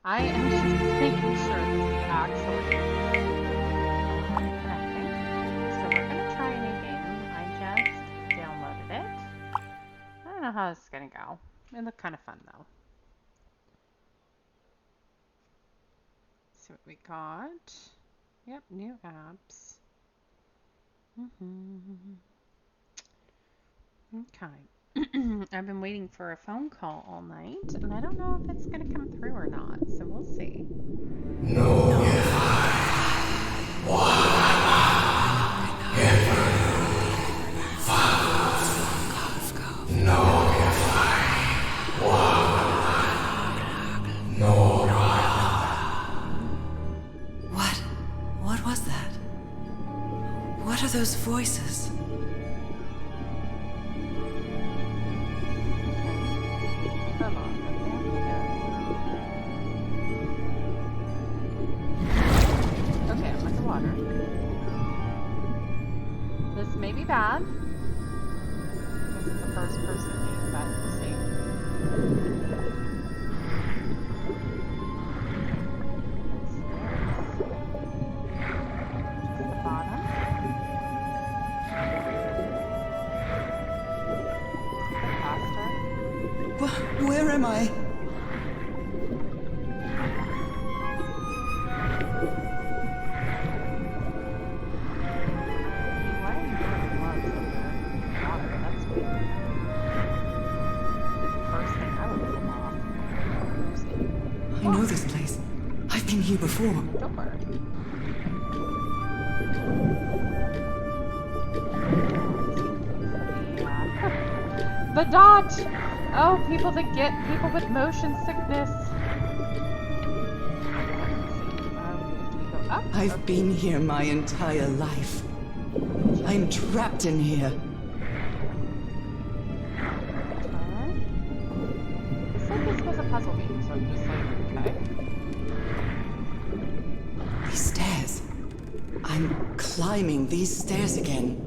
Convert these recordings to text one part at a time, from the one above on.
I am just making sure this is actually connecting. So we're gonna try a new game. I just downloaded it. I don't know how this is gonna go. It looked kind of fun though. See what we got. Yep, new apps. Okay. I've been waiting for a phone call all night, and I don't know if it's gonna come through or not, so we'll see. What was that? What are those voices? Come on, okay, I'm underwater. This may be bad. Because it's a first person game, but we'll see. What's the bottom? Faster. Where am I? Why are you wearing gloves under water? That's weird. It's the first thing I would pull off. I know this place. I've been here before. Don't worry. The dot! Oh, people that get people with motion sickness. Do we go up? I've been here my entire life. I'm trapped in here. It said this was a puzzle game, so I'm just like, okay. These stairs. I'm climbing these stairs again.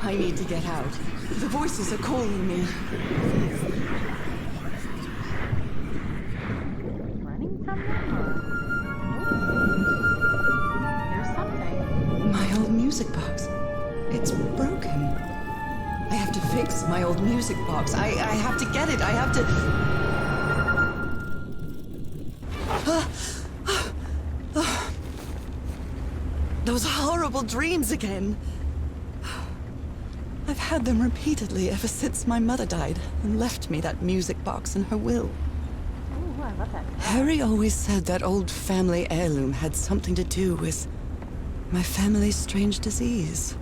I need to get out. The voices are calling me. Running from them or? There's something. My old music box. It's broken. I have to fix my old music box. I have to get it. I have to... Those horrible dreams again. I've had them repeatedly ever since my mother died and left me that music box in her will. Ooh, I love that. Harry always said that old family heirloom had something to do with my family's strange disease.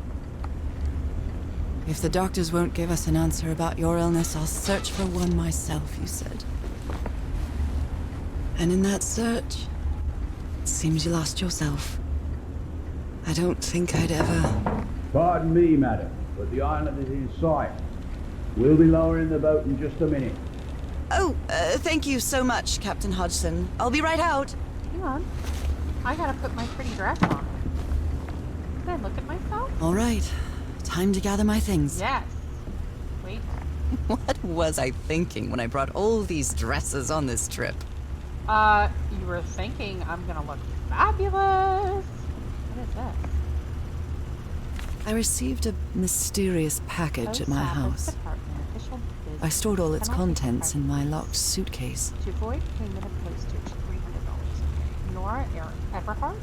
If the doctors won't give us an answer about your illness, I'll search for one myself, you said. And in that search, it seems you lost yourself. I don't think I'd ever... Pardon me, madam, but the island is in sight. We'll be lowering the boat in just a minute. Oh, thank you so much, Captain Hodgson. I'll be right out. Hang on. I gotta put my pretty dress on. Can I look at myself? All right. Time to gather my things. Yes. Wait. What was I thinking when I brought all these dresses on this trip? You were thinking I'm gonna look fabulous. What is this? I received a mysterious package at my house. I stored all its contents in my locked suitcase. To avoid payment of postage, $300. Nora Everhart?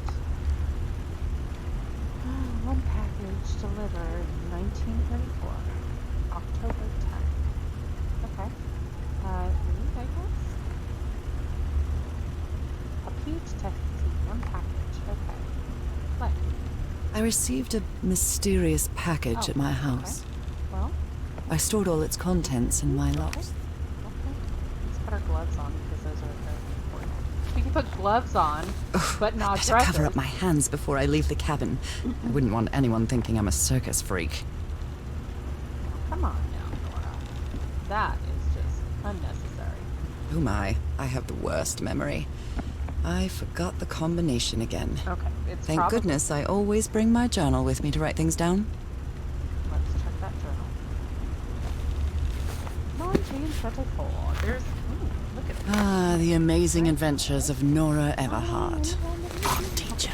One package delivered 1934, October 10th. Okay. Read, I guess? A peach testing, one package. Okay. What? I received a mysterious package at my house. Okay. Well, I stored all its contents in my locked. okay. Let's put our gloves on because those are very important. We can put gloves on, but not Better dresses. cover up my hands before I leave the cabin. I wouldn't want anyone thinking I'm a circus freak. Come on now, Nora. That is just unnecessary. Oh my, I have the worst memory. I forgot the combination again. Okay, it's Thank probably... goodness I always bring my journal with me to write things down. Let's 1424. There's... Ooh, look at this. Ah, the amazing adventures of Nora Everhart, art teacher.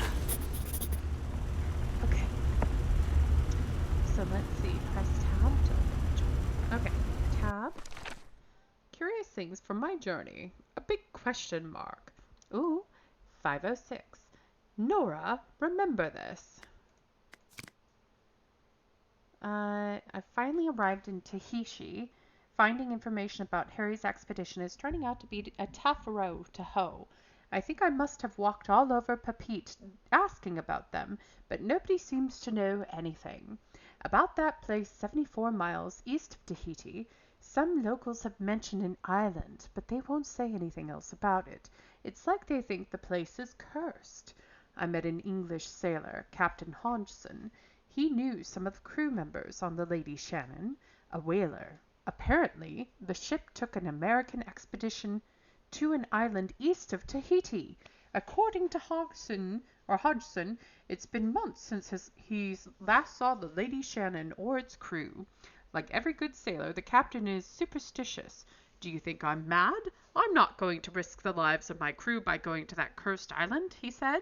Okay. So let's see. Press tab to... Okay. Tab. Curious things from my journey. A big question mark. Ooh. 506. Nora, remember this. I finally arrived in Tahiti. Finding information about Harry's expedition is turning out to be a tough row to hoe. I think I must have walked all over Papeete asking about them, but nobody seems to know anything. About that place 74 miles east of Tahiti, some locals have mentioned an island, but they won't say anything else about it. It's like they think the place is cursed. I met an English sailor, Captain Hodgson. He knew some of the crew members on the Lady Shannon, a whaler. Apparently, the ship took an American expedition to an island east of Tahiti. According to Hodgson, it's been months since he last saw the Lady Shannon or its crew. Like every good sailor, the captain is superstitious. Do you think I'm mad? I'm not going to risk the lives of my crew by going to that cursed island, he said.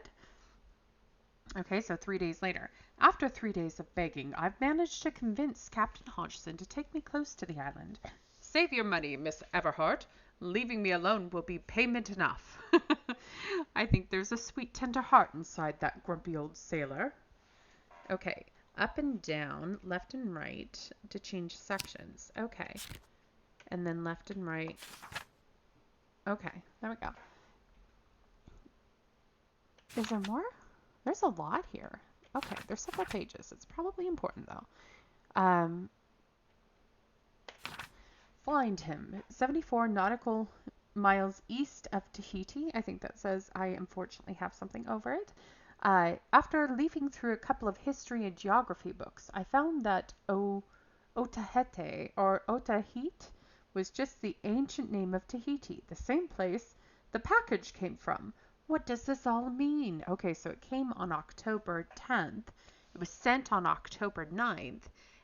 Okay, so 3 days later. After 3 days of begging, I've managed to convince Captain Hodgson to take me close to the island. Save your money, Miss Everhart. Leaving me alone will be payment enough. I think there's a sweet, tender heart inside that grumpy old sailor. Okay, up and down, left and right to change sections. Okay, and then left and right. Okay, there we go. Is there more? There's a lot here. Okay, there's several pages. It's probably important, though. Find him. 74 nautical miles east of Tahiti. I think that says I unfortunately have something over it. After leafing through a couple of history and geography books, I found that Otaheite, or Otaheite, was just the ancient name of Tahiti, the same place the package came from. What does this all mean? Okay, so it came on October 10th. It was sent on October 9th.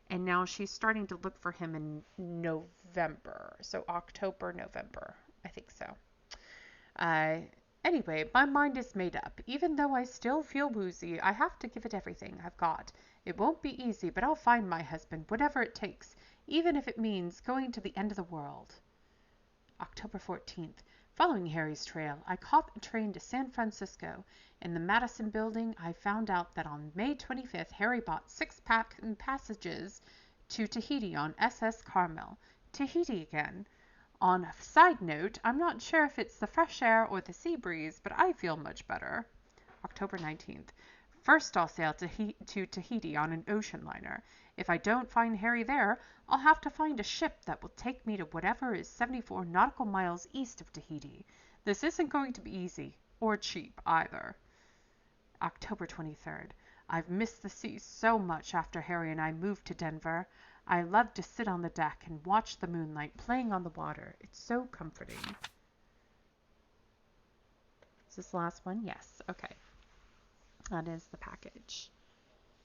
And now she's starting to look for him in November. So October, November. I think so. Anyway, my mind is made up. Even though I still feel woozy, I have to give it everything I've got. It won't be easy, but I'll find my husband, whatever it takes, even if it means going to the end of the world. October 14th. Following Harry's trail, I caught a train to San Francisco. In the Madison Building, I found out that on May 25th, Harry bought 6 passages to Tahiti on SS Carmel. Tahiti again. On a side note, I'm not sure if it's the fresh air or the sea breeze, but I feel much better. October 19th. First, I'll sail to Tahiti on an ocean liner. If I don't find Harry there, I'll have to find a ship that will take me to whatever is 74 nautical miles east of Tahiti. This isn't going to be easy, or cheap either. October 23rd. I've missed the sea so much after Harry and I moved to Denver. I love to sit on the deck and watch the moonlight playing on the water. It's so comforting. Is this the last one? Yes. Okay. That is the package.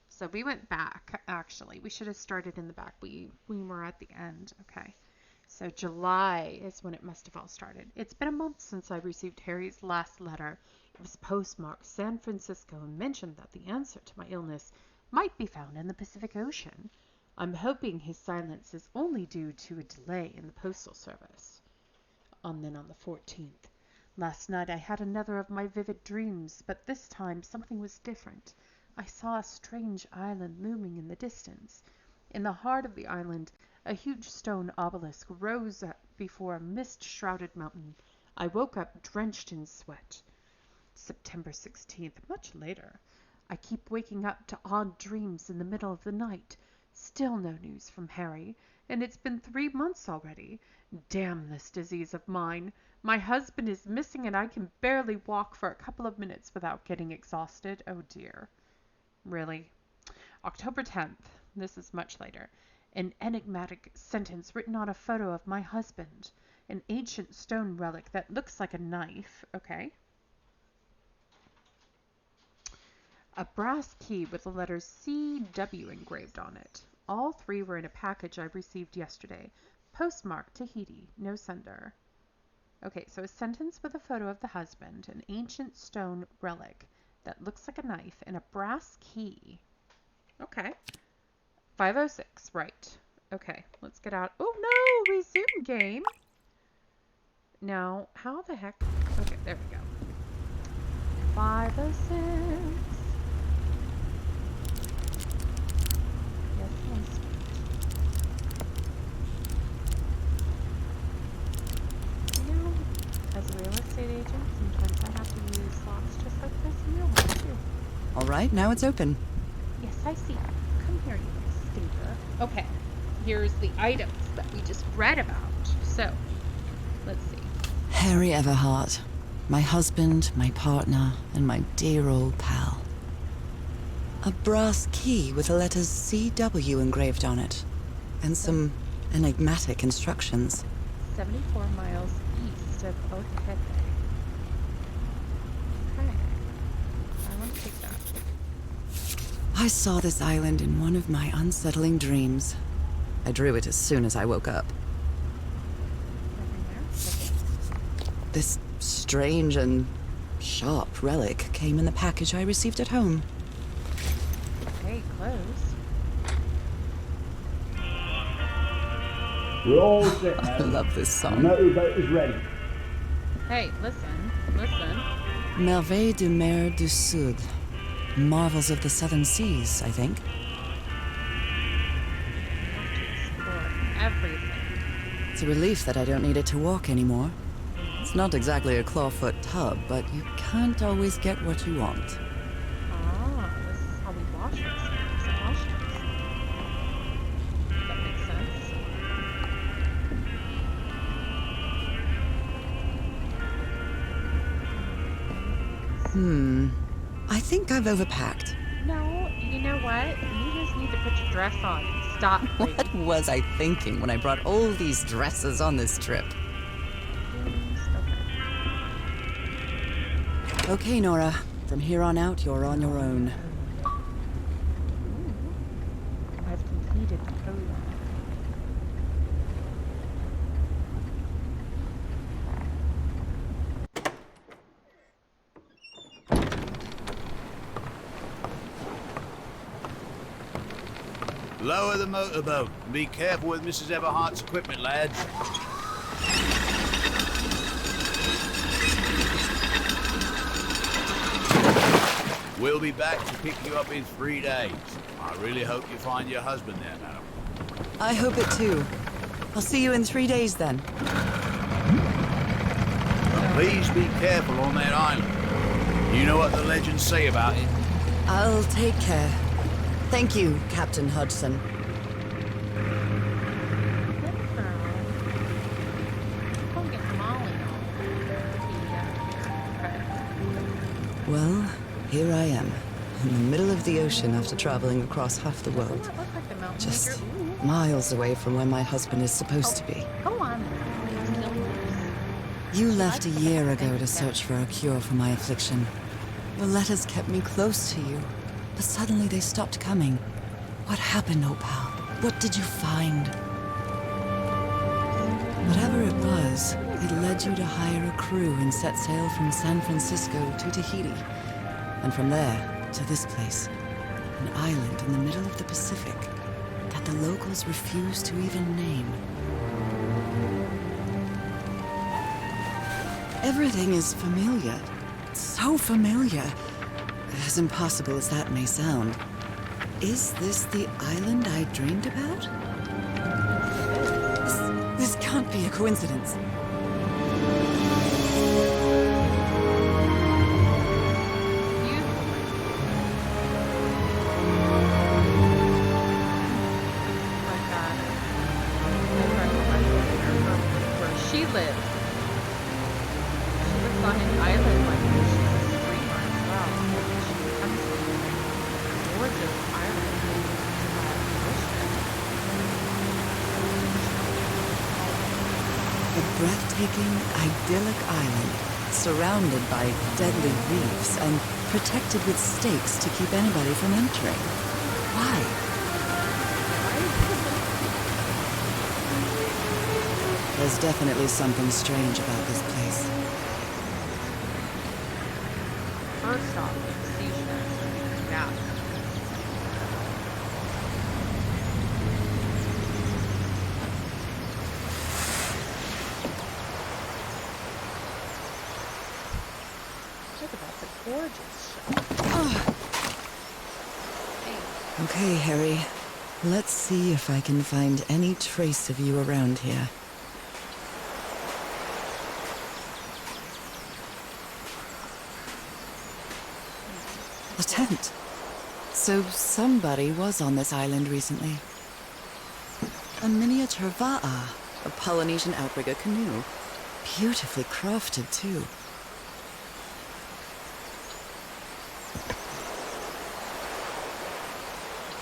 So we went back, actually. We should have started in the back. We were at the end. Okay. So July is when it must have all started. It's been a month since I received Harry's last letter. It was postmarked San Francisco and mentioned that the answer to my illness might be found in the Pacific Ocean. I'm hoping his silence is only due to a delay in the postal service. And then on the 14th. Last night I had another of my vivid dreams, but this time something was different. I saw a strange island looming in the distance. In the heart of the island, a huge stone obelisk rose up before a mist-shrouded mountain. I woke up drenched in sweat. September 16th, much later. I keep waking up to odd dreams in the middle of the night. Still no news from Harry, and it's been 3 months already. Damn this disease of mine. My husband is missing and I can barely walk for a couple of minutes without getting exhausted. Oh dear. Really? October 10th. This is much later. An enigmatic sentence written on a photo of my husband. An ancient stone relic that looks like a knife. Okay. A brass key with the letters CW engraved on it. All 3 were in a package I received yesterday. Postmark, Tahiti, no sender. Okay, so a sentence with a photo of the husband, an ancient stone relic that looks like a knife, and a brass key. Okay. 506, right. Okay, let's get out. Oh no, resume game. Now, how the heck? Okay, there we go. 506. Yes, yes. You know, as a real estate agent, sometimes I have to use slots just like this in real life too. All right, now it's open. Yes, I see. Come here, you stinker. Okay, here's the items that we just read about. So, let's see. Harry Everhart. My husband, my partner, and my dear old pal. A brass key with the letters CW engraved on it, and some enigmatic instructions. 74 miles east of Otaheite. Okay. I want to take that. I saw this island in one of my unsettling dreams. I drew it as soon as I woke up. Nothing there? Okay. This strange and sharp relic came in the package I received at home. Okay, close. We're all set, I madam. love this The song. motorboat is ready. Hey, listen. Listen. Merveilles de Mer du Sud. Marvels of the Southern Seas, I think. We have to explore everything. It's a relief that I don't need it to walk anymore. It's not exactly a clawfoot tub, but you can't always get what you want. Ah, this is how we wash ourselves and wash ourselves. That makes sense. I think I've overpacked. No, you know what? You just need to put your dress on and stop. What was I thinking when I brought all these dresses on this trip? Okay. Okay, Nora. From here on out, you're on your own. I've completed the prologue. Lower the motorboat and be careful with Mrs. Everhart's equipment, lads. We'll be back to pick you up in 3 days. I really hope you find your husband there, madam. I hope it too. I'll see you in 3 days then. Please be careful on that island. You know what the legends say about it. I'll take care. Thank you, Captain Hudson. Good girl. Go get Molly on. Well, here I am, in the middle of the ocean after traveling across half the world. Doesn't that look like the mountain Just maker? miles away from where my husband is supposed to be. Go on. You left a year ago to search for a cure for my affliction. Your letters kept me close to you, but suddenly they stopped coming. What happened, Opal? What did you find? Whatever it was, it led you to hire a crew and set sail from San Francisco to Tahiti. And from there to this place, an island in the middle of the Pacific that the locals refuse to even name. Everything is familiar. So familiar. As impossible as that may sound. Is this the island I dreamed about? This can't be a coincidence. Where she lives. She lives on an island like this. She's a streamer as well. She comes from a gorgeous island. A breathtaking, idyllic island, surrounded by deadly reefs and protected with stakes to keep anybody from entering. Why? There's definitely something strange about this place. First off, it's seashore. Yeah. Look at that, it's a gorgeous shot. Hey. Okay, Harry. Let's see if I can find any trace of you around here. A tent. So somebody was on this island recently. A miniature va'a, a Polynesian outrigger canoe. Beautifully crafted, too.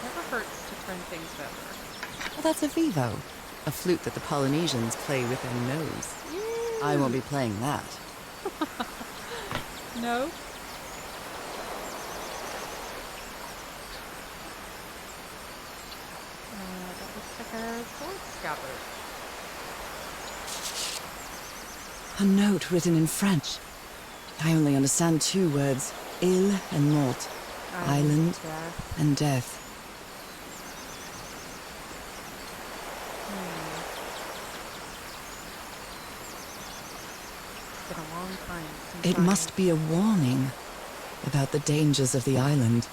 Never hurts to turn things over. Well, that's a vivo, a flute that the Polynesians play with their nose. I won't be playing that. No? That looks like a sword scabbard. A note written in French. I only understand 2 words, île and mort, island Death. and death. It's been a long time since It must be a warning about the dangers of the island.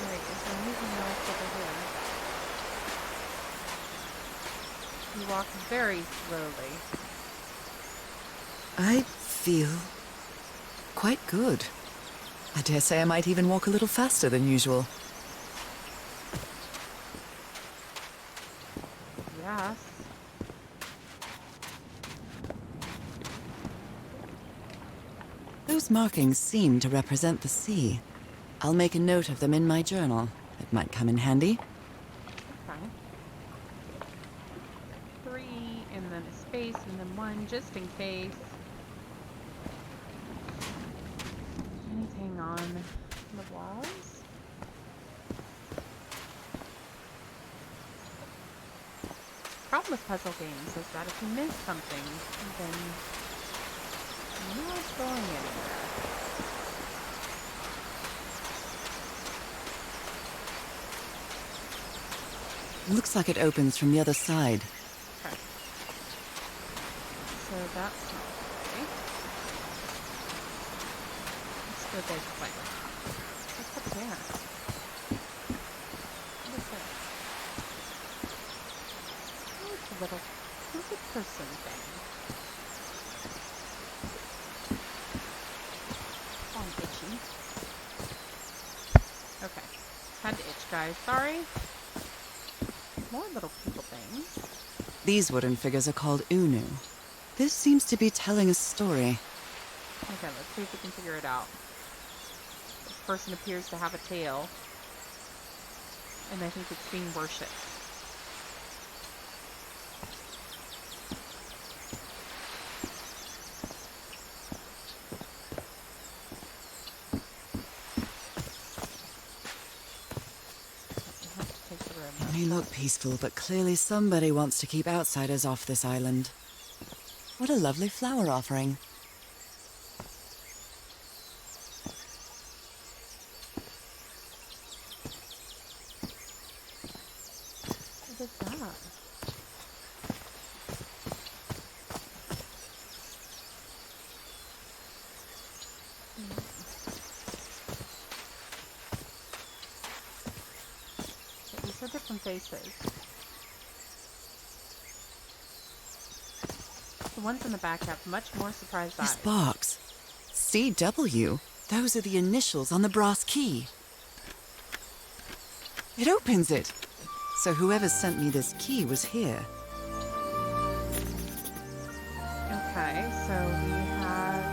Wait, is there anything else over here? You walk very slowly. I feel quite good. I dare say I might even walk a little faster than usual. Yes. Those markings seem to represent the sea. I'll make a note of them in my journal. It might come in handy. Okay. 3, and then a space, and then 1, just in case. Anything on the walls? Problem with puzzle games is that if you miss something, then you're not going anywhere. Looks like it opens from the other side. Okay. So that's not okay. Let's go this way. What's up there? What is it? Oh, it's a little person thing. Oh, I'm itchy. Okay. Had to itch, guys. Sorry. More little people things. These wooden figures are called unu. This seems to be telling a story. Okay, let's see if we can figure it out. This person appears to have a tail. And I think it's being worshipped. We'll have to take the room. It may look peaceful, but clearly somebody wants to keep outsiders off this island. What a lovely flower offering. What is that? Okay, these are different faces. The ones in the back have much more surprised This eyes. box. CW. Those are the initials on the brass key. It opens it. So whoever sent me this key was here. Okay, so we have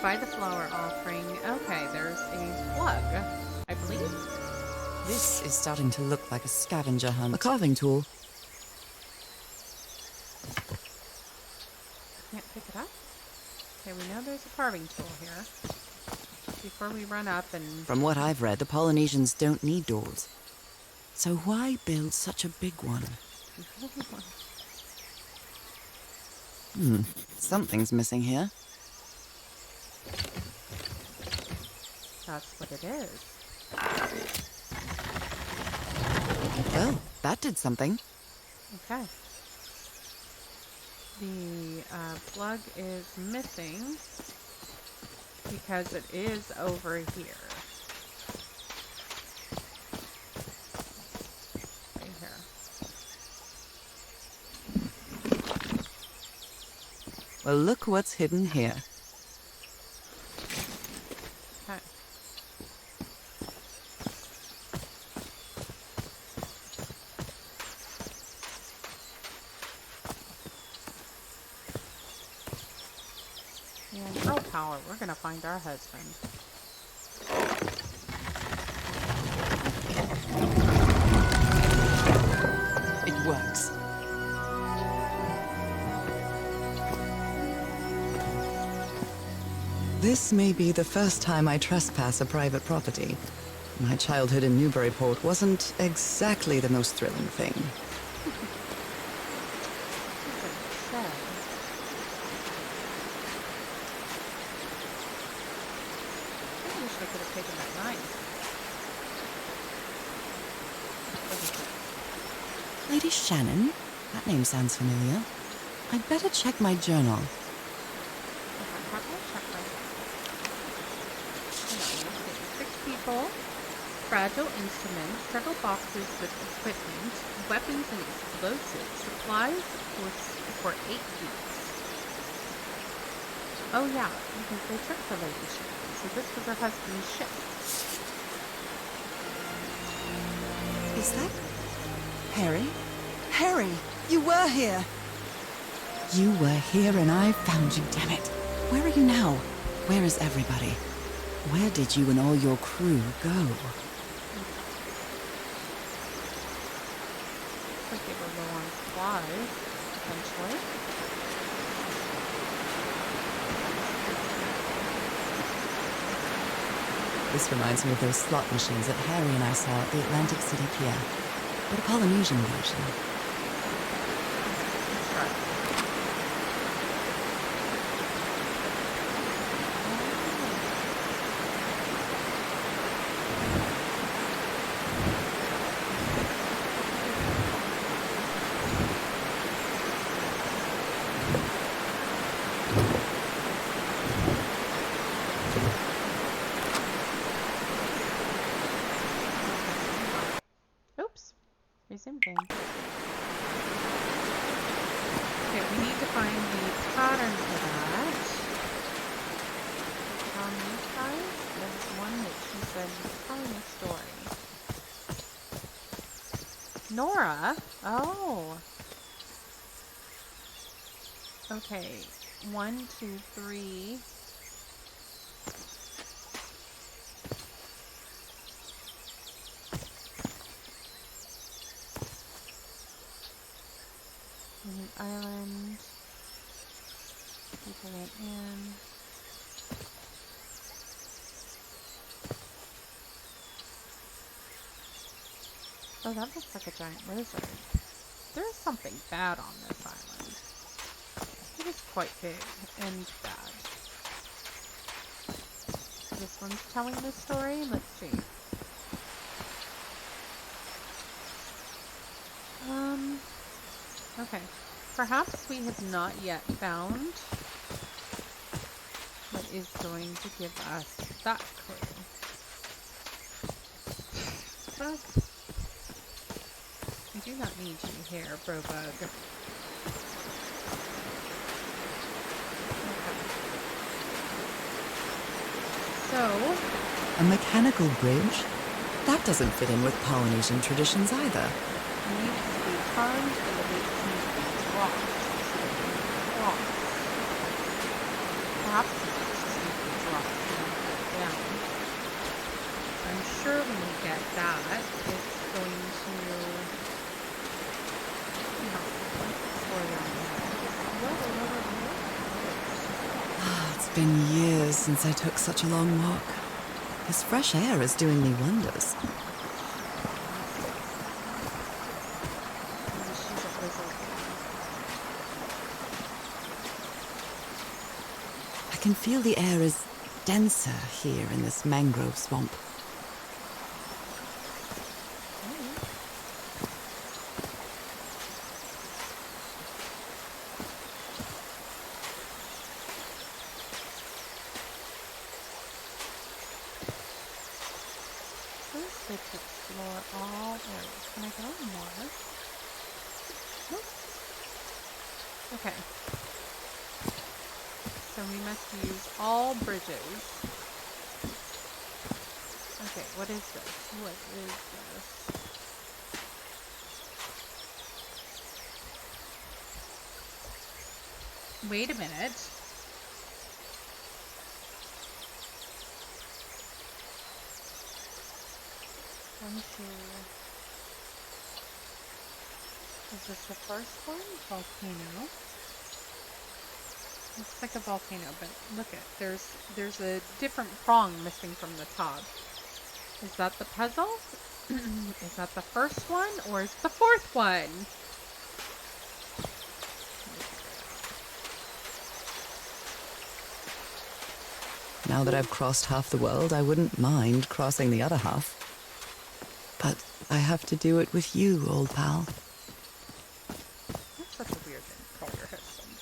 buy the flower offering. Okay, there's a plug, I believe. This is starting to look like a scavenger hunt. A carving tool. Can't pick it up. Okay, we know there's a carving tool here. Before we run up and From what I've read, the Polynesians don't need doors. So why build such a big one? Something's missing here. That's what it is. Well, that did something. Okay. The plug is missing because it is over here. Right here. Well, look what's hidden here. Okay. And girl power, we're gonna find our husband. It works. This may be the first time I trespass a private property. My childhood in Newburyport wasn't exactly the most thrilling thing. I wish I could have taken that knife. Lady Shannon? That name sounds familiar. I'd better check my journal. Six people, fragile instruments, several boxes with equipment, weapons and explosives, supplies for 8 weeks. Oh yeah, because they took the Lady Shannon, so this was her husband's ship. Is that Harry? Harry, you were here! You were here and I found you, damn it. Where are you now? Where is everybody? Where did you and all your crew go? Looks like they were low on supplies, potentially. This reminds me of those slot machines that Harry and I saw at the Atlantic City Pier, but a Polynesian version. Let's try. Oops. Resume game. Okay, we need to find the pattern for that. On these guys, there's one that she said was telling a story. Nora? Oh. Okay. 1, 2, 3. An island. People went in. Oh, that looks like a giant lizard. There is something bad on this island. It is quite big and bad. This one's telling the story. Let's see. Okay. Perhaps we have not yet found what is going to give us that clue. But I do not need you here, Brobug. Okay. So, A mechanical bridge? That doesn't fit in with Polynesian traditions either. it needs to be turned and the weight needs to be dropped. Perhaps it just needs to be dropped down. I'm sure when we get that, it's going to explore around there. It's been years since I took such a long walk. This fresh air is doing me wonders. can feel the air is denser here in this mangrove swamp. Let's get to explore all areas. Can I go more? Nope. Okay. So we must use all bridges. Okay, what is this? What is this? Wait a minute. One, two. Is this the first one? Volcano. Looks like a volcano, but look at there's a different prong missing from the top. Is that the puzzle? Is that the first one, or is it the fourth one? Now that I've crossed half the world, I wouldn't mind crossing the other half. But I have to do it with you, old pal. That's such a weird thing to call your husband.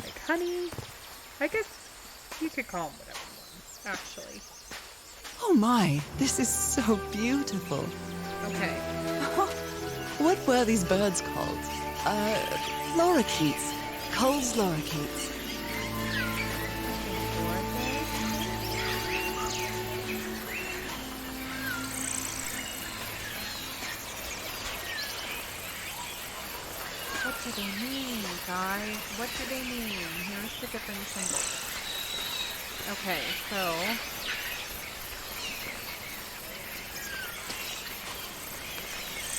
Like, honey, I guess you could call him whatever you want, actually. Oh my, this is so beautiful. Okay. What were these birds called? Lorikeets. Cole's lorikeets. What do they mean, guys? What do they mean? Here's the different symbols. Okay, so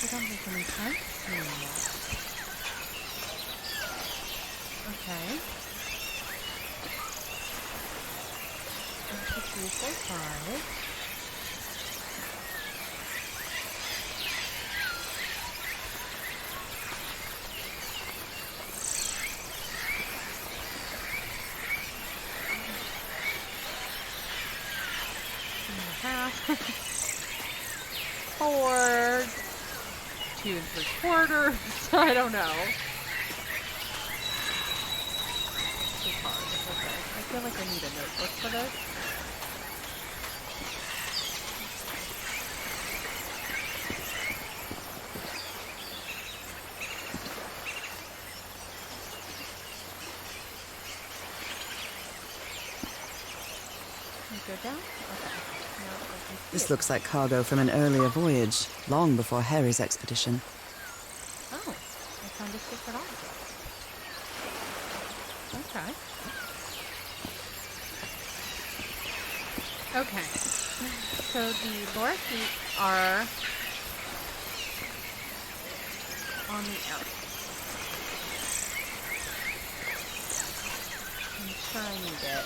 they don't make any sense anymore. Okay. 1, 2, 3, 4, 5. Four, 2 3/4. I don't know. It's hard. Okay. I feel like I need a notebook for this. Can you go down? Okay. Now I can see This it. looks like cargo from an earlier voyage, long before Harry's expedition. Oh, I found a secret object. Okay. Okay. So the lorikeets are on the outs. I'm sure I need it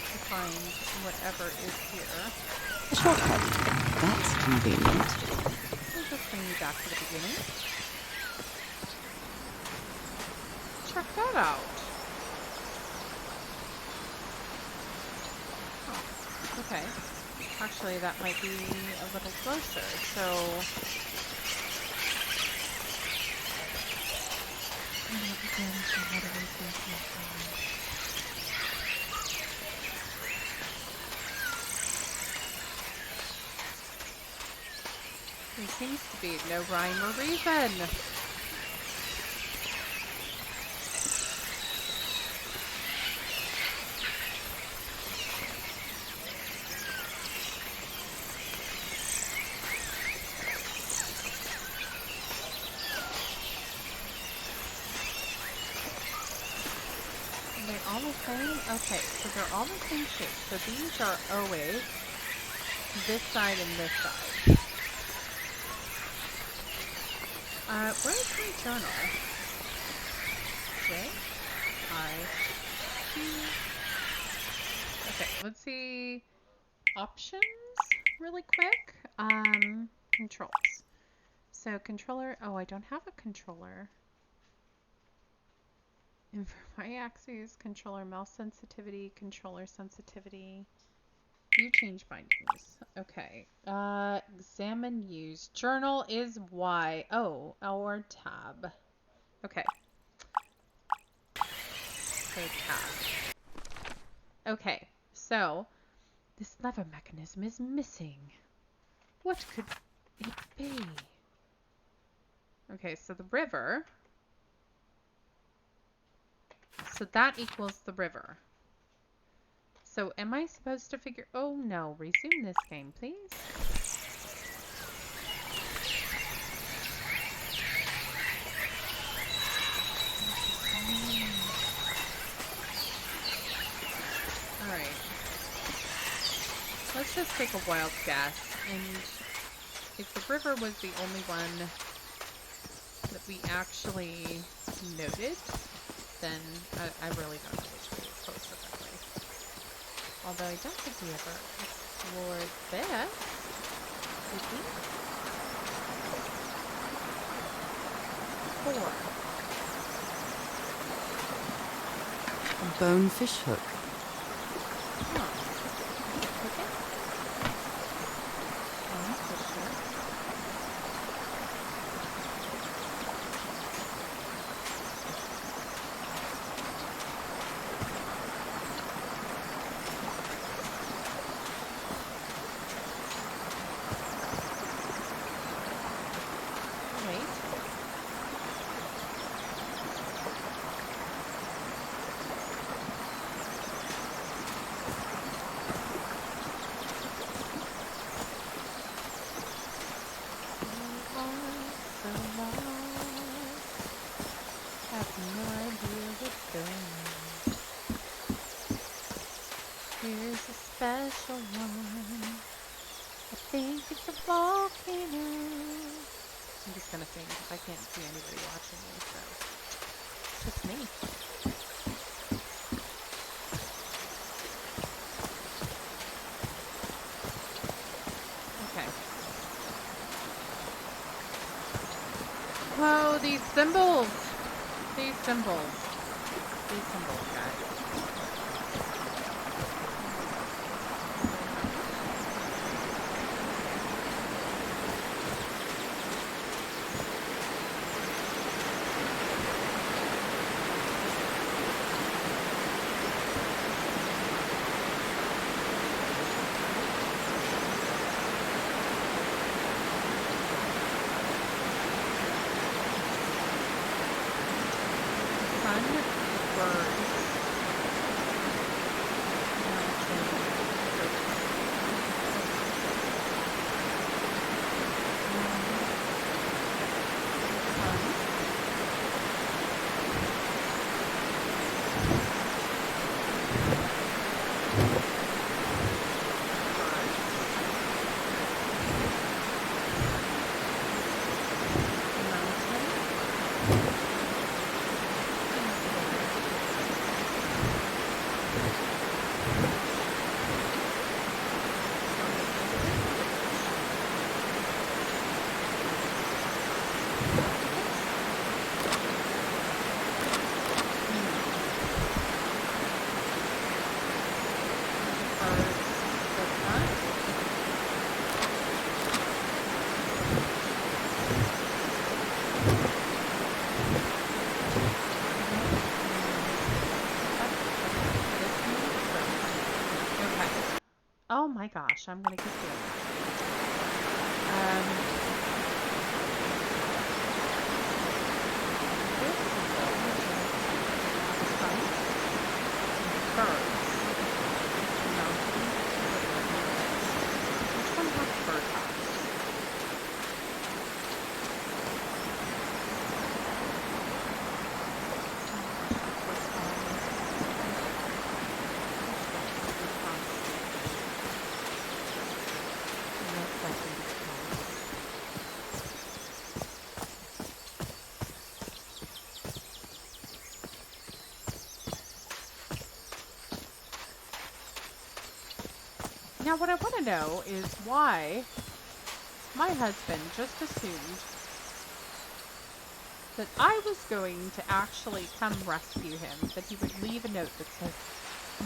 to find whatever is here. A shortcut. That's convenient. We'll just bring you back to the beginning. Check that out. Oh, okay. Actually, that might be a little closer, so... There seems to be no rhyme or reason. Are they all the same? Okay, so they're all the same shape. So these are always this side and this side. Where's my journal? J I Q. Okay, let's see options really quick. Controls. So controller. Oh, I don't have a controller. And for my axes, controller mouse sensitivity, controller sensitivity. View change bindings. Okay. Examine use. Journal is Y. Oh, our tab. Okay. So tab. Okay. So this lever mechanism is missing. What could it be? Okay, so the river. So that equals the river. So am I supposed to figure... Oh no, resume this game, please. Alright. Let's just take a wild guess. And if the river was the only one that we actually noted, then I really don't know which way is closer that way. Although I don't think we ever explored this. Did we? 4. A bonefish hook. Huh. Okay. Bonefish hook. Wait. You are so lost. Have no idea what's going on. Here's a special one. I think it's a volcano. I'm just gonna sing because I can't see anybody watching me, so it's just me. Okay. Whoa, these symbols! These symbols. These symbols, guys. Sun, birds, Oh my gosh, I'm gonna keep doing that. This is sun, birds, mountains. Which one has bird house? Now what I want to know is why my husband just assumed that I was going to actually come rescue him, that he would leave a note that says,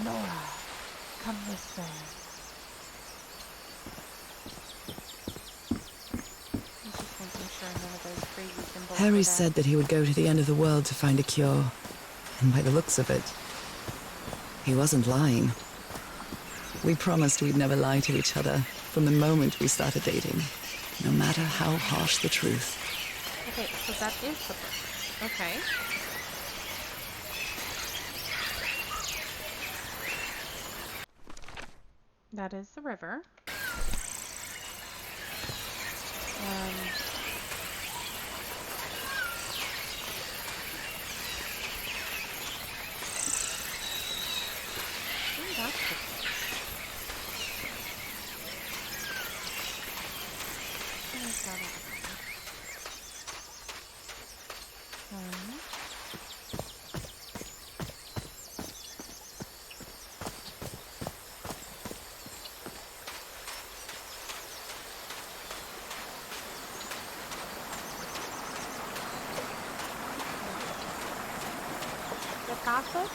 Nora, come this way. I was just making sure none of those crazy symbols Harry were there. said that he would go to the end of the world to find a cure. And by the looks of it, he wasn't lying. We promised we'd never lie to each other from the moment we started dating, no matter how harsh the truth. Okay, so that is the book. Okay. That is the river. Ooh, that's the place. Where's that over there? The passage?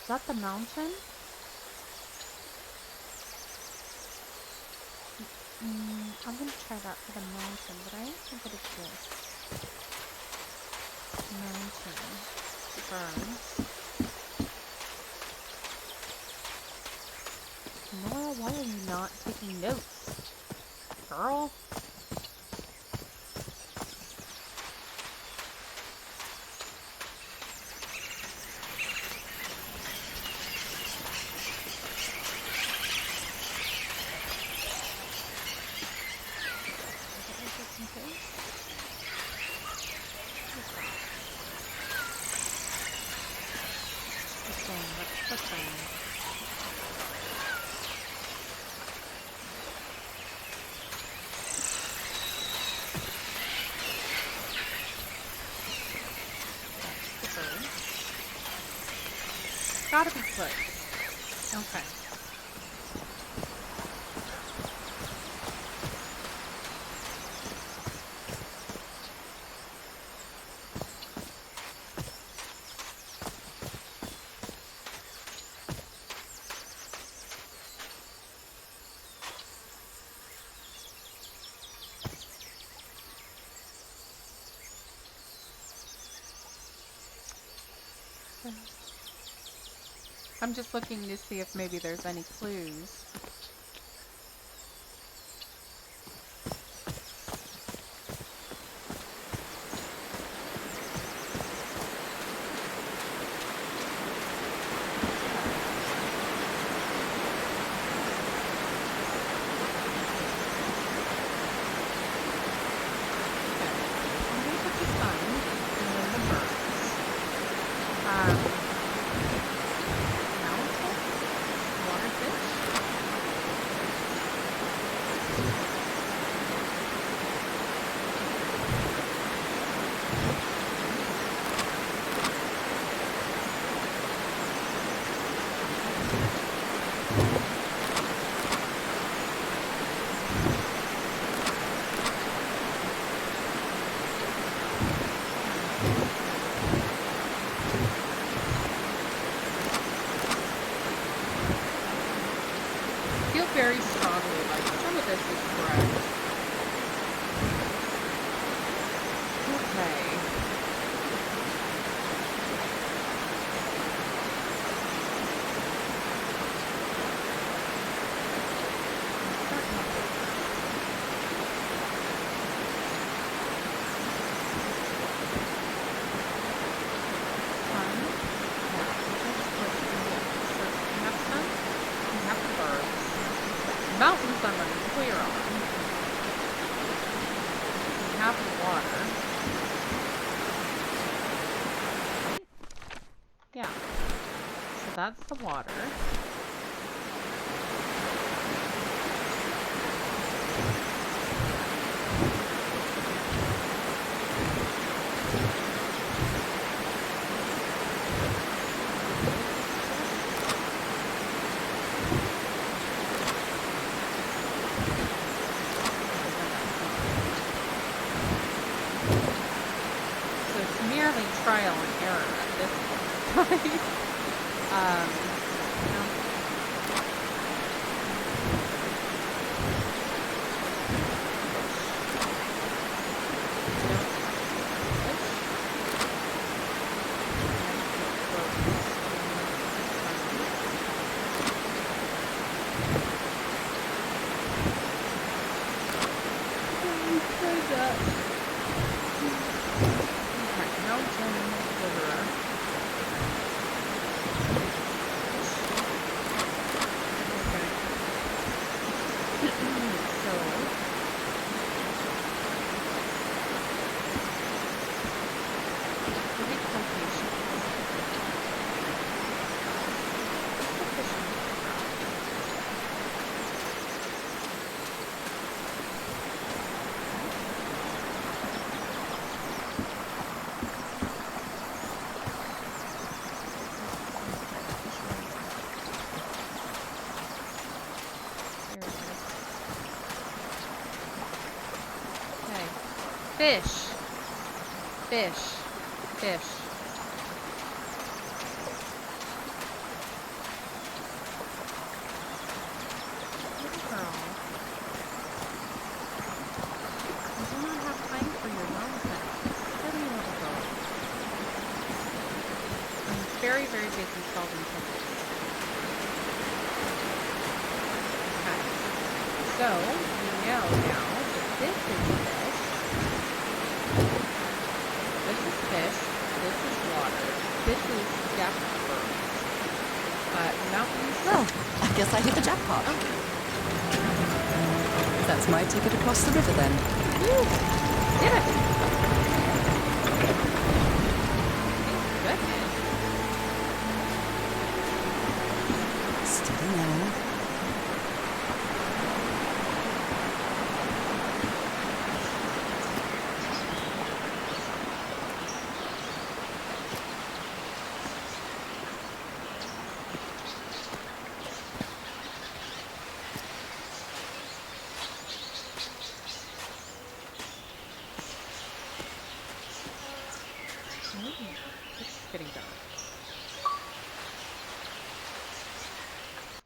Is that the mountain? I'm gonna try that for the mountain, but I don't think that it's this. Mountain. Burns. Nora, why are you not taking notes? Girl? Gotta be close. Okay. I'm just looking to see if maybe there's any clues. Very strongly like some of this is correct. Okay. Mountains I'm unclear on. We have the water. Yeah. So that's the water. trial and error at this point. You know, fish. Fish. Fish. Little girl. You do not have time for your nonsense. Silly little girl. I'm very, very busy solving puzzles. Okay. So, we know now that this is fish. This is fish, this is water, this is depth birds. Mountains. Well, I guess I hit the jackpot. Okay. That's my ticket across the river then. Woo! Did it! Thank goodness. Steady now. It's getting dark.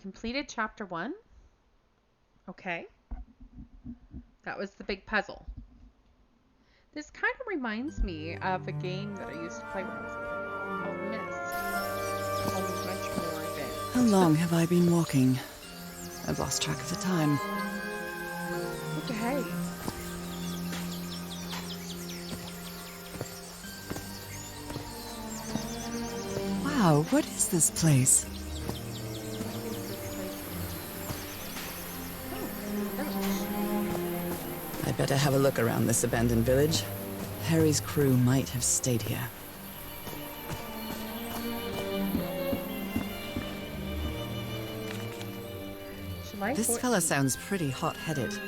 Completed chapter 1. Okay. That was the big puzzle. This kind of reminds me of a game that I used to play when I was a kid called Myst. Only much more advanced. How long have I been walking? I've lost track of the time. Okay. Wow, what is this place? I better have a look around this abandoned village. Harry's crew might have stayed here. This fella sounds pretty hot-headed.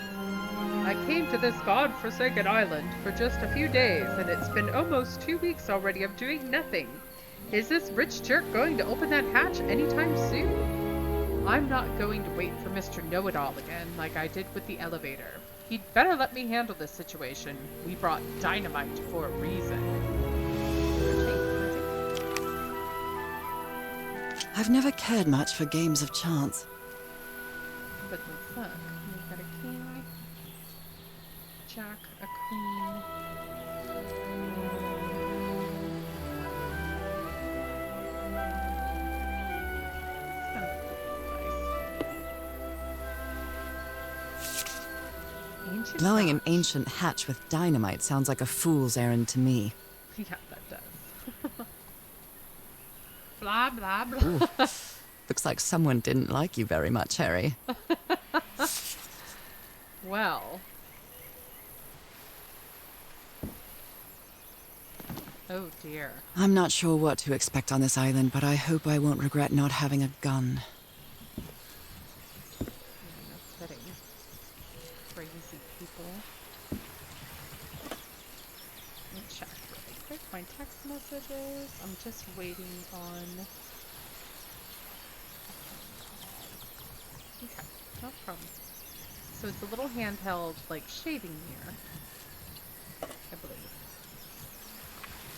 I came to this god-forsaken island for just a few days, and it's been almost 2 weeks already of doing nothing. Is this rich jerk going to open that hatch anytime soon? I'm not going to wait for Mr. Know-It-All again like I did with the elevator. He'd better let me handle this situation. We brought dynamite for a reason. I've never cared much for games of chance. But let's look. We've got a king, jack, a queen. Ancient Blowing an hatch. ancient hatch with dynamite sounds like a fool's errand to me. Yeah, that does. Blah, blah, blah. Looks like someone didn't like you very much, Harry. Well. Oh dear. I'm not sure what to expect on this island, but I hope I won't regret not having a gun. Yeah, no kidding. Crazy people. Let me check really quick my text messages. I'm just waiting on... Okay, no problem. So it's a little handheld, like, shaving mirror, I believe.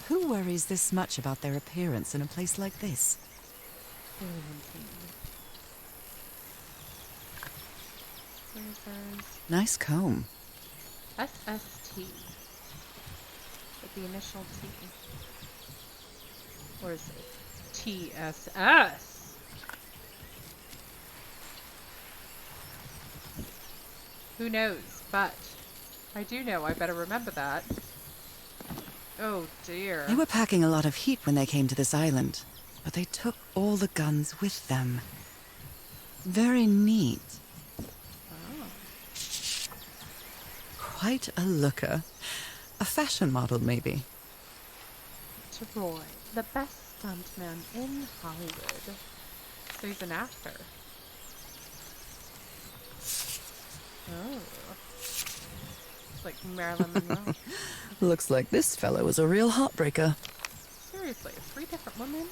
Who worries this much about their appearance in a place like this? Scissors. Nice comb. SST. With the initial T. Or is it TSS? Who knows? But I do know I better remember that. Oh dear. They were packing a lot of heat when they came to this island, but they took all the guns with them. Very neat. Oh. Quite a looker. A fashion model, maybe. Troy, the best stuntman in Hollywood. So he's an actor. Oh. It's like Marilyn Monroe. Looks like this fellow was a real heartbreaker. Seriously, 3 different women?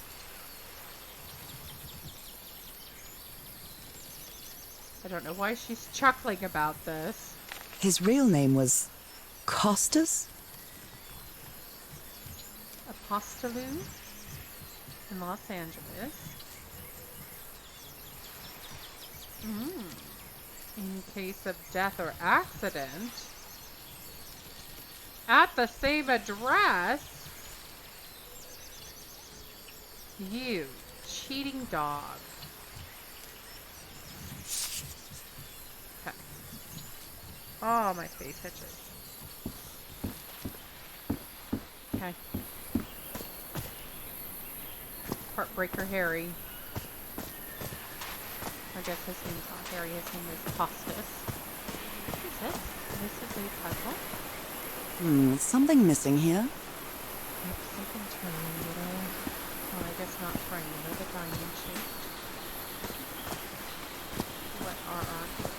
I don't know why she's chuckling about this. His real name was Costas? Apostolou in Los Angeles. In case of death or accident. At the same address. You cheating dog. Okay. Oh, my face itches. Okay. Heartbreaker Harry. I guess his name's not Harry, his name is Costas. What is this? This is a puzzle? Something missing here. Yep, something triangular. Oh, I guess not triangular, but diamond shaped. What are our clues?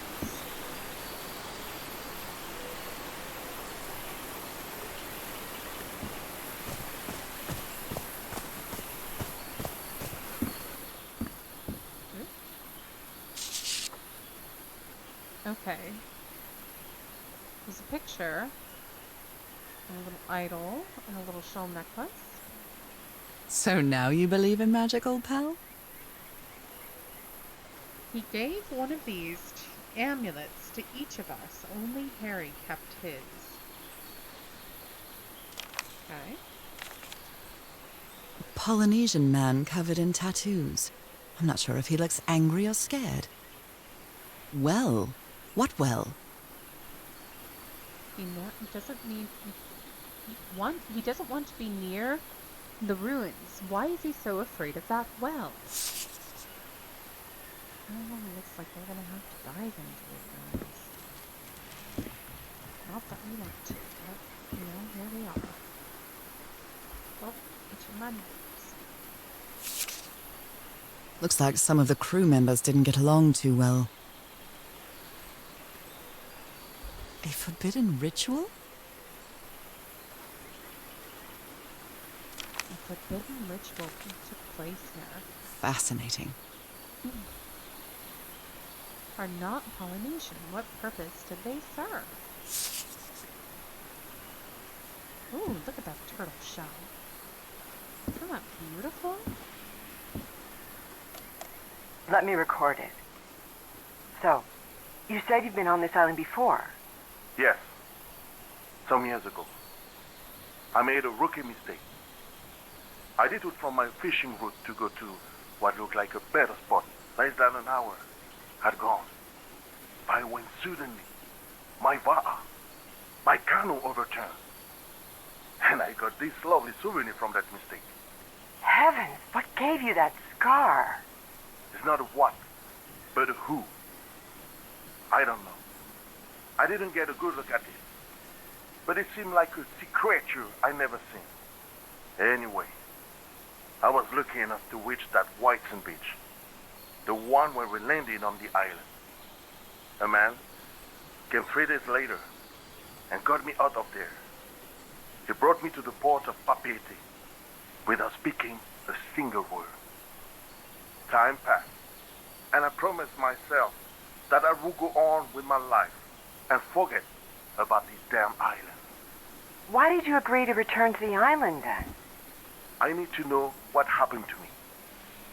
Okay. There's a picture, and a little idol, and a little shell necklace. So now you believe in magic, old pal? He gave one of these amulets to each of us. Only Harry kept his. Okay. A Polynesian man covered in tattoos. I'm not sure if he looks angry or scared. Well? What well? He doesn't need he doesn't want to be near the ruins. Why is he so afraid of that well? Oh, looks like we're gonna have to dive into it, guys. Not that we want to, but here we are. Oh, it's your my nose. Looks like some of the crew members didn't get along too well. A forbidden ritual? A forbidden ritual took place here. Fascinating. Are not Polynesian. What purpose did they serve? Ooh, look at that turtle shell. Isn't that beautiful? Let me record it. So, you said you've been on this island before. Yes. Some years ago. I made a rookie mistake. I detoured from my fishing route to go to what looked like a better spot. Less than an hour had gone. But when suddenly, my va'a, my canoe overturned. And I got this lovely souvenir from that mistake. Heavens, what gave you that scar? It's not a what, but a who. I don't know. I didn't get a good look at it. But it seemed like a sea creature I never seen. Anyway, I was lucky enough to reach that white sand beach. The one where we landed on the island. A man came 3 days later and got me out of there. He brought me to the port of Papeete without speaking a single word. Time passed, and I promised myself that I would go on with my life and forget about this damn island. Why did you agree to return to the island then? I need to know what happened to me,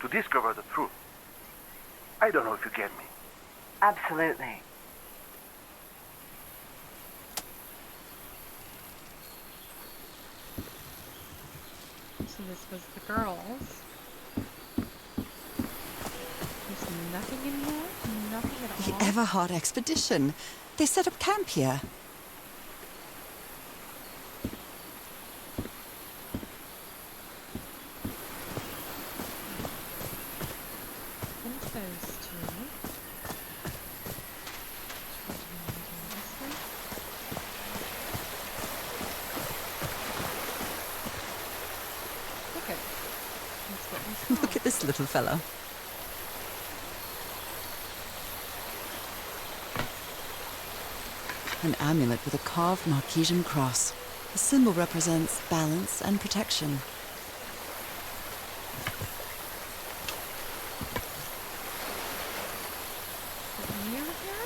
to discover the truth. I don't know if you get me. Absolutely. So this was the girls. There's nothing in here? Nothing at The all? Everhard expedition. They set up camp here. There's those two. This one. Okay. That's what we saw. Look at this little fellow. An amulet with a carved Marquesian cross. The symbol represents balance and protection. Near here?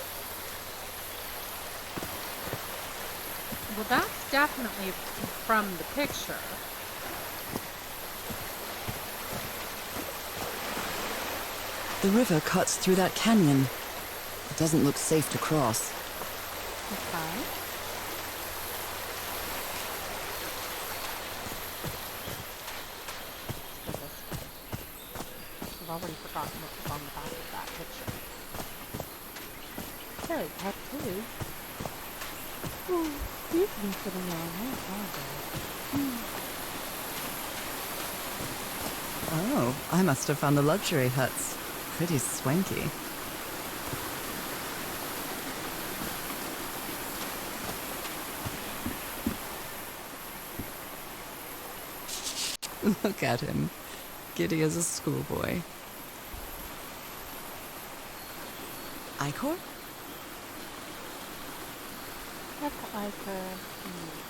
Well, that's definitely from the picture. The river cuts through that canyon. It doesn't look safe to cross. Okay. Let's go this way. I've already forgotten what was on the back of that picture. Very tattoos. Oh, you've been sitting there all night, Oh, I must have found the luxury huts. Pretty swanky. Look at him. Giddy as a schoolboy. Icor? That's Iker News.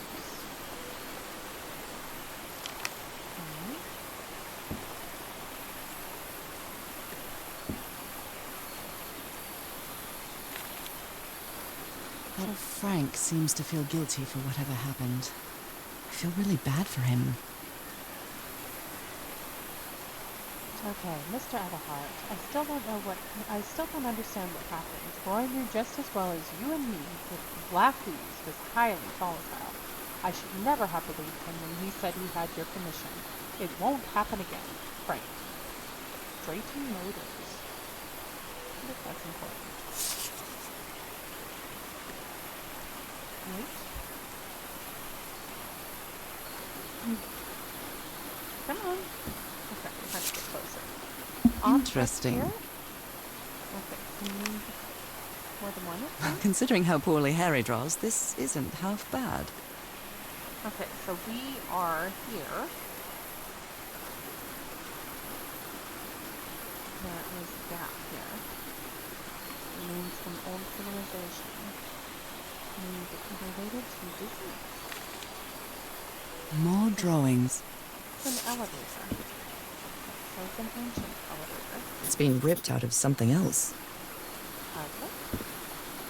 Okay. That Frank seems to feel guilty for whatever happened. I feel really bad for him. Okay, Mr. Everhart, I still don't understand what happened. Roy knew just as well as you and me that the Black Ooze was highly volatile. I should never have believed him when he said he had your permission. It won't happen again, Frank. Drayton Motors. I think that's important. Right? Come on. Okay, let's get closer. Interesting. Here? Okay, so you need more than one? Considering how poorly Harry draws, this isn't half bad. Okay, so we are here. There is a gap here. Remains from old civilization. Related to disease. More drawings. It's an elevator. So it's an ancient elevator. It's been ripped out of something else. Has it?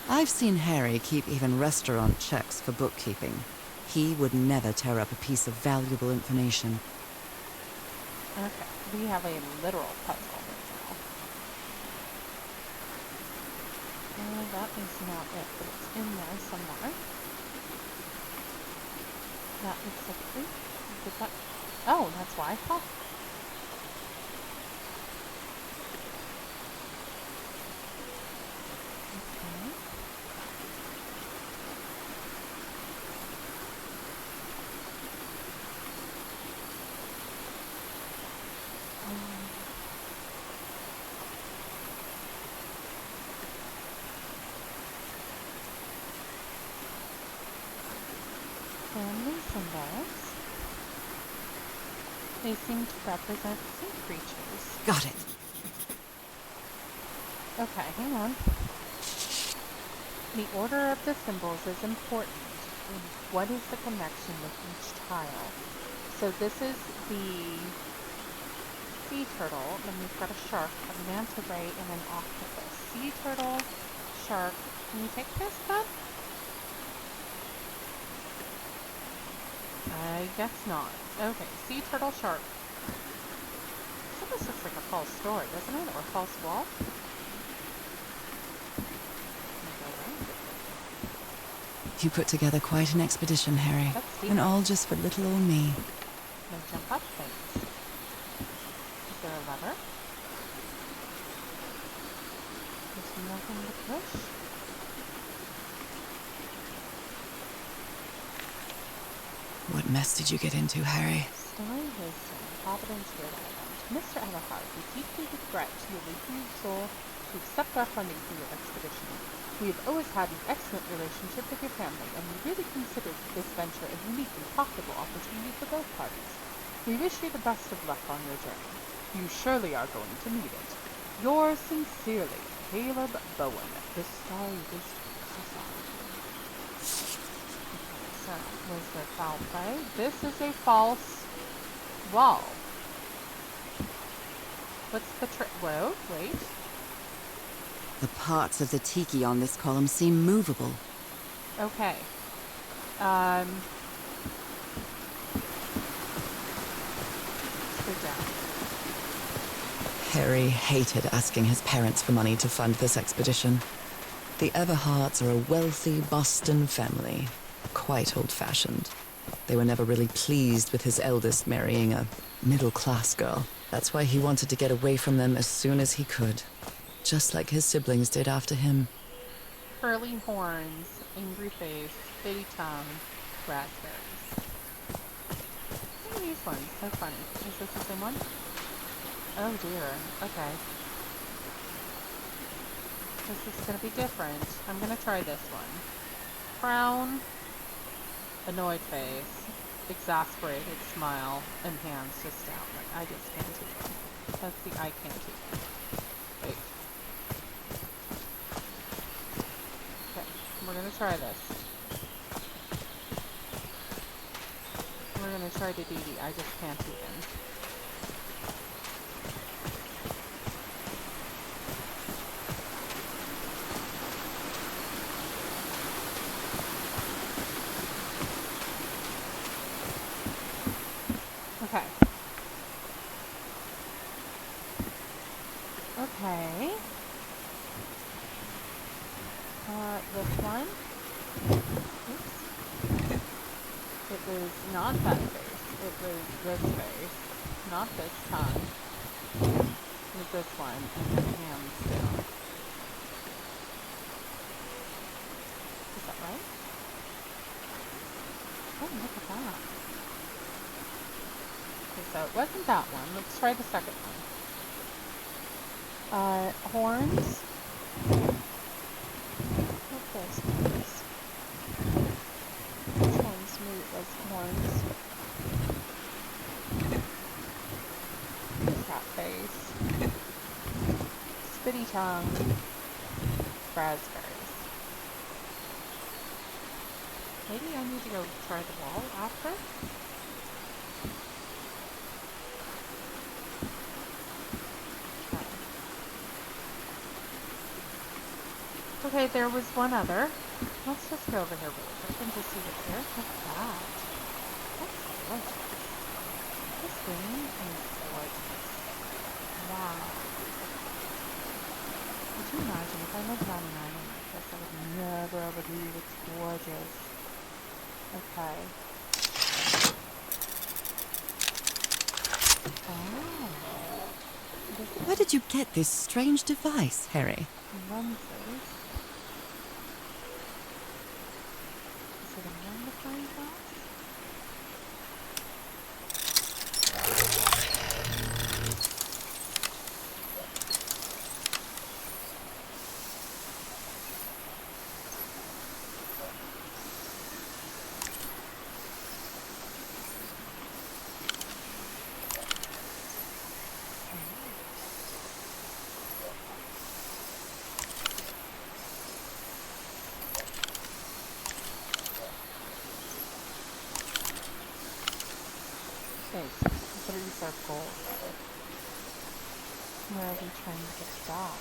I've seen Harry keep even restaurant checks for bookkeeping. He would never tear up a piece of valuable information. Okay, we have a literal puzzle right now. That is not it, but it's in there somewhere. That looks like a did that? Oh, that's why. Huh. Okay. Family symbols. They seem to represent sea creatures. Got it. Okay, hang on. The order of the symbols is important. What is the connection with each tile? So this is the sea turtle, then we've got a shark, a manta ray, and an octopus. Sea turtle, shark. Can you take this, bud? I guess not. Okay, sea turtle shark. So this looks like a false story, doesn't it? Or false wall? You put together quite an expedition, Harry. That's steep. And all just for little old me. No jump up, thanks. Is there a lever? There's nothing to push. What mess did you get into, Harry? Starry Wisdom, Providence, Rhode Island. Mr. Everhart, we deeply regret you leaving your soul to accept our funding for your expedition. We have always had an excellent relationship with your family, and we really consider this venture a unique and profitable opportunity for both parties. We wish you the best of luck on your journey. You surely are going to need it. Yours sincerely, Caleb Bowen, the Starry Wisdom Society. Okay, so, was there foul play? This is a false wall. What's the trick? Whoa, wait. The parts of the tiki on this column seem movable. Okay. Sit down. Harry hated asking his parents for money to fund this expedition. The Everharts are a wealthy Boston family, quite old-fashioned. They were never really pleased with his eldest marrying a middle-class girl. That's why he wanted to get away from them as soon as he could. Just like his siblings did after him. Curly horns, angry face, bitty tongue, raspberries. What are these ones? So funny. Is this the same one? Oh dear. Okay. This is gonna be different. I'm gonna try this one. Frown, annoyed face, exasperated smile, and hands just out. Like, I just can't do it. That's the I can't do it. Wait. Okay, we're gonna try this. We're gonna try to do the I just can't even. Okay. Okay. This one. Oops. It was not that face. It was this face. Not this tongue. It was this one. And then hands down. Is that right? Oh, look at that. Okay, so it wasn't that one. Let's try the second one. Horns. What's those horns? Which one's move as horns? Cat face. Spitty tongue. Raspberries. Maybe I need to go try the wall after? Okay, there was one other. Let's just go over here really quick and just see what's here. Look at that. That's gorgeous. This game is gorgeous. Wow. Could you imagine if I lived on an island like this, I would never ever leave. It's gorgeous. Okay. Oh. Where did you get this strange device, Harry? Lenses. Is it a magnifying glass? Okay, so these are gold though. Where are we trying to get that?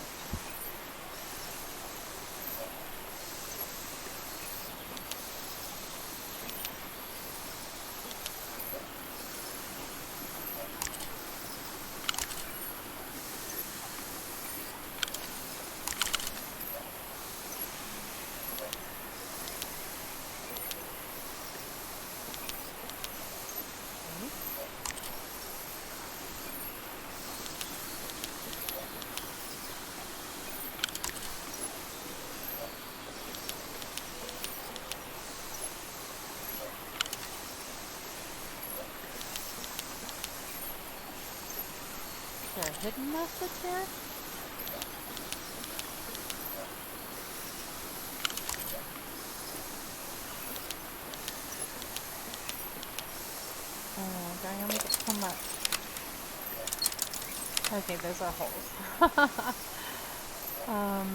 hidden message here? Oh, do I only get so much? Okay, those are holes. um...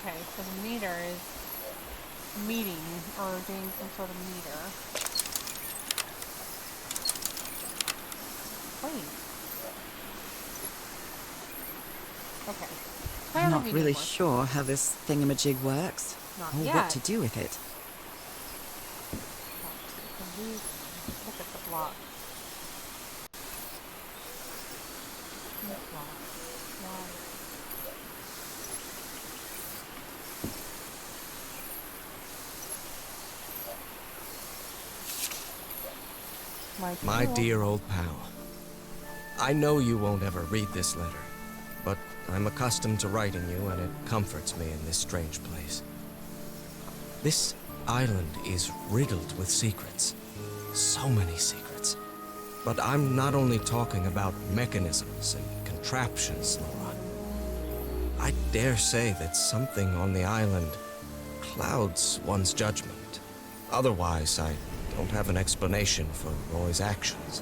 Okay, so the meter is meeting, or doing some sort of meter. Wait. Okay. I'm Clearly not we really need more. sure how this thingamajig works, Not or yet. what to do with it. Look at the block. Block. Wow. My dear old pal, I know you won't ever read this letter, but I'm accustomed to writing you and it comforts me in this strange place. This island is riddled with secrets. So many secrets. But I'm not only talking about mechanisms and contraptions, Nora. I dare say that something on the island clouds one's judgment. Otherwise, I don't have an explanation for Roy's actions.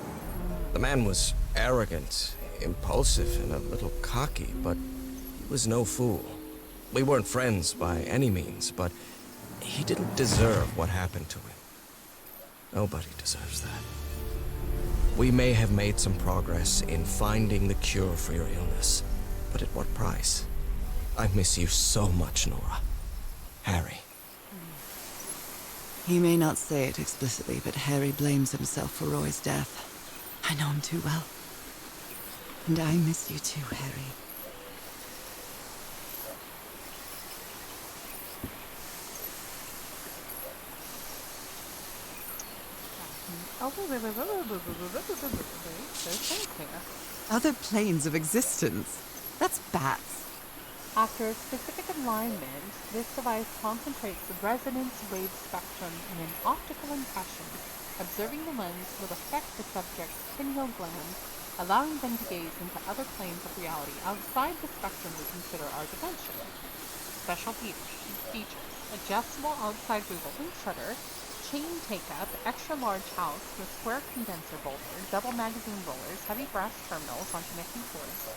The man was arrogant, impulsive, and a little cocky, but he was no fool. We weren't friends by any means, but he didn't deserve what happened to him. Nobody deserves that. We may have made some progress in finding the cure for your illness, but at what price? I miss you so much, Nora. Harry. He may not say it explicitly, but Harry blames himself for Roy's death. I know him too well. And I miss you too, Harry. Oh, wait. There's things here. Other planes of existence. That's bats. After a specific alignment, this device concentrates the resonance wave spectrum in an optical impression. Observing the lens will affect the subject's pineal glands, allowing them to gaze into other planes of reality outside the spectrum we consider our dimension. Special features. Adjustable outside revolving shutter, chain take-up, extra-large house with square condenser bolter, double magazine rollers, heavy brass terminals on connecting cords,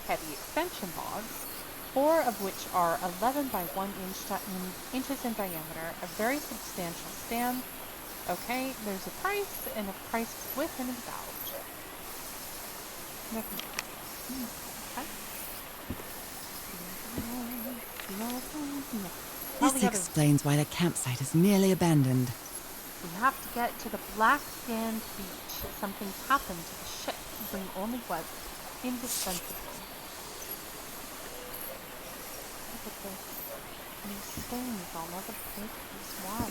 heavy extension logs, 4 of which are 11 by 1 inches in diameter, a very substantial stand. Okay, there's a price, and a price with and without. Nothing. Okay. This explains why the campsite is nearly abandoned. We have to get to the black sand beach. Something's happened to the ship. Bring only what's indispensable. Look at this. These stains all over the pages. Why?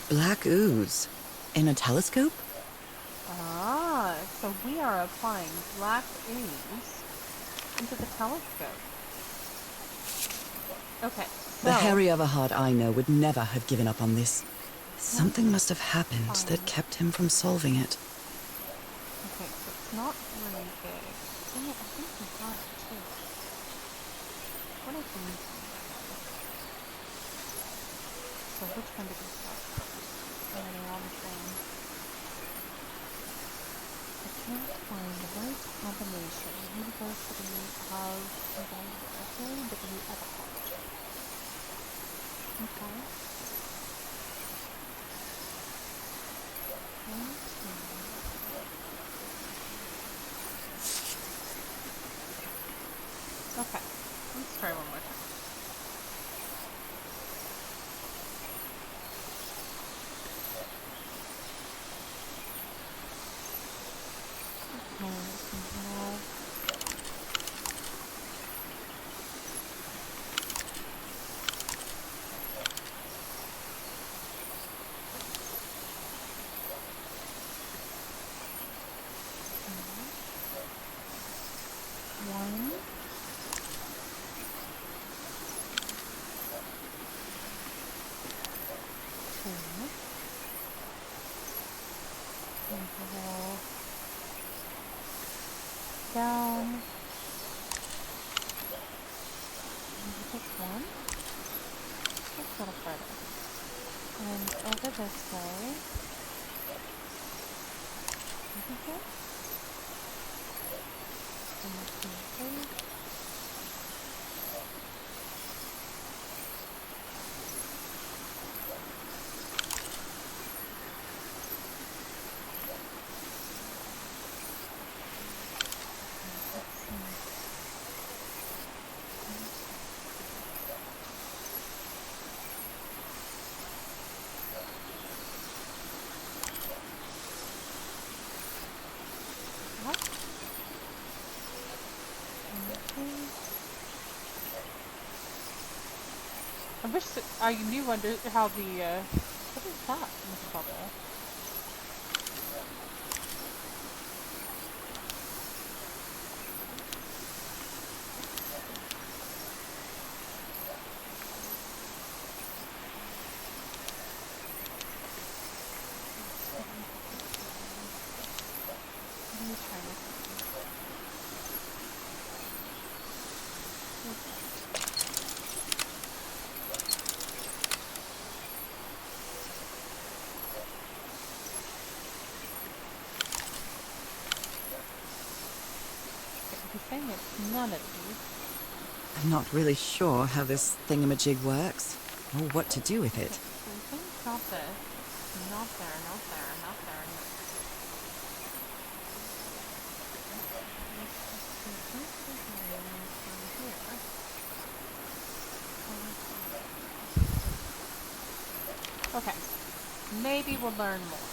Black ooze. In a telescope? Ah, so we are applying black ooze into the telescope. Okay, so... The Harry Everhard I know would never have given up on this. Something must have happened that kept him from solving it. Okay, so it's not really big. Oh, I think we got it too. What is these? So which one did we start first? And they're all the same. I can't find the right combination. University of Harry W. Everhard. Okay. Okay, let's try one more time. One. Two. And roll down. Maybe just one. Just a little further. And over this way. Okay. And I wish that I knew how the, what is that in this bubble? Let me try this. He's saying it's none of these. I'm not really sure how this thingamajig works, or what to do with it. So the thing's not this. Not there, not there, not there, not there. Okay. Maybe we'll learn more.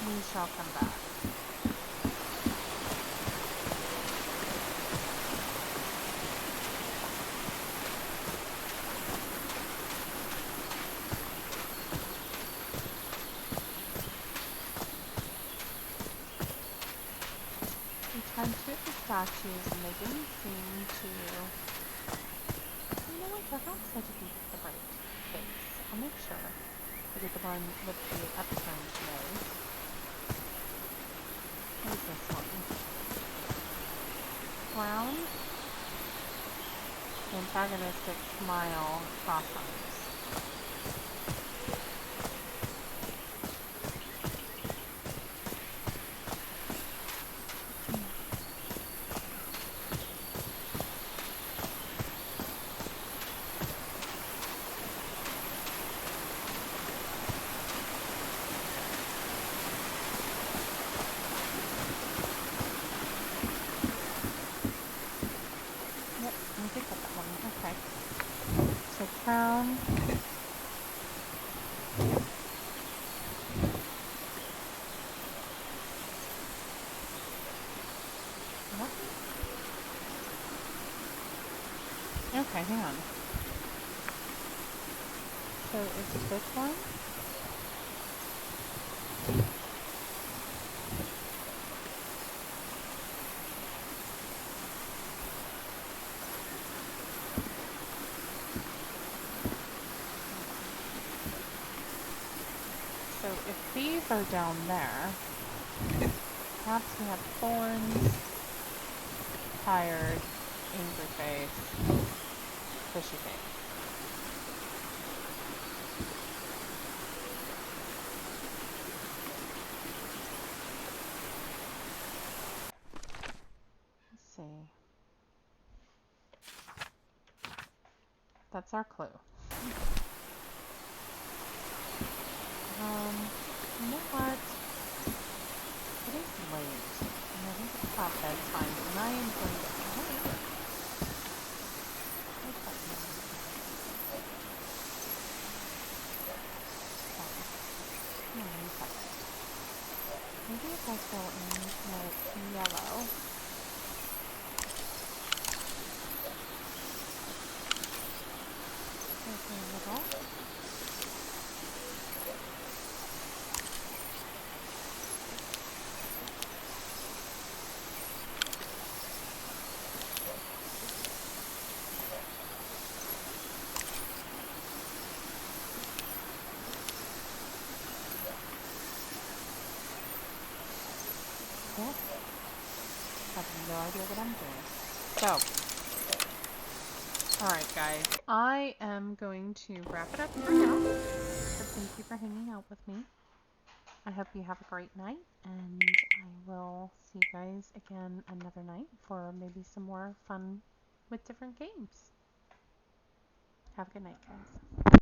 We shall come back. I took the statues and they didn't seem to... You know what, perhaps I didn't get the right face. I'll make sure I get the one with the upturned nose. Where's this one? Frown. Antagonistic smile, cross eyes. Yep, I think I got that one. Okay. So crown. What? Okay, hang on. So it's this one? So if these are down there, perhaps we have Thorns, Tired, Angry Face, Fishy Face. Let's see. That's our clue. You know what? It is late, and I think it's past bedtime, and I am going to... What's that mean? Maybe if I fill in the yellow. There's a little. Yeah. I have no idea what I'm doing. So, alright guys, I am going to wrap it up for now. So thank you for hanging out with me. I hope you have a great night, and I will see you guys again another night for maybe some more fun with different games. Have a good night, guys.